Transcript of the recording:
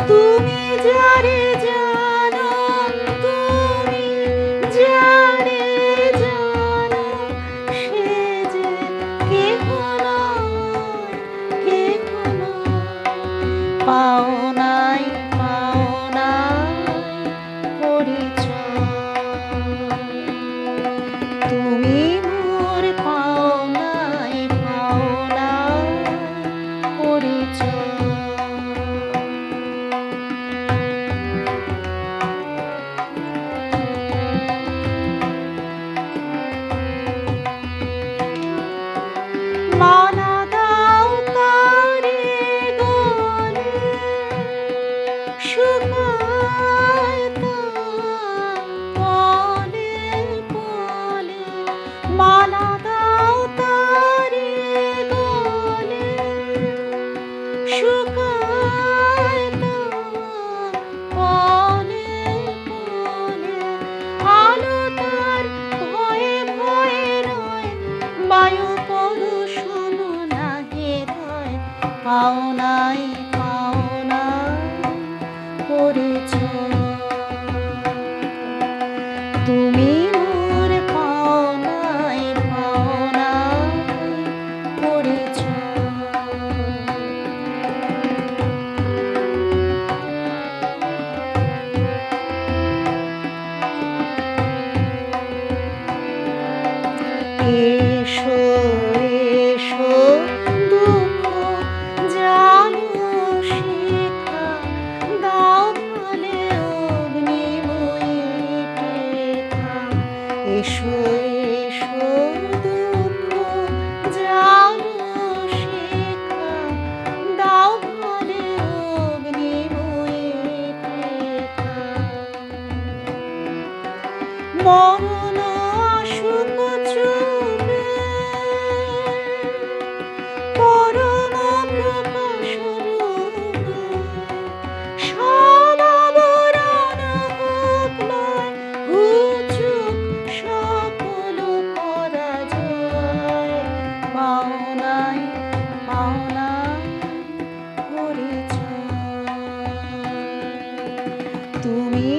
তুমি যারে জানো, তুমি যারে জানো, সে যে কেহ নয়, কেহ নয়। পাও নাই, পাও নাই পরিচয়। তুমি মোর পাও নাই, পাও নাই পরিচয়। মালা দাও তারে গলে, শুকায় তা পলে পলে। মালা দাও তারে গলে, শুকায় তা পলে পলে। আলো তার ভয়ে ভয়ে রয়, বায়ু পরশু নাহি রয়। পাও নাই, পাও নাই পরিচয়। তুমি মোর পাও নাই, পাও নাই পরিচয়। এসো এসো দুঃখ জানো শিখা, দাও ফলে অগ্নিময়ী টেকা। এসো এসো দুঃখ জানো শিখা, দাও ফলে অগ্নিময়ী টেকা। মরণ আসুক চুপে, পরম প্রকাশ রূপে। সব আবরণ হোক লয়, ঘুচুক সকল পরাজয়। পাও নাই, পাও নাই পরিচয়। তুমি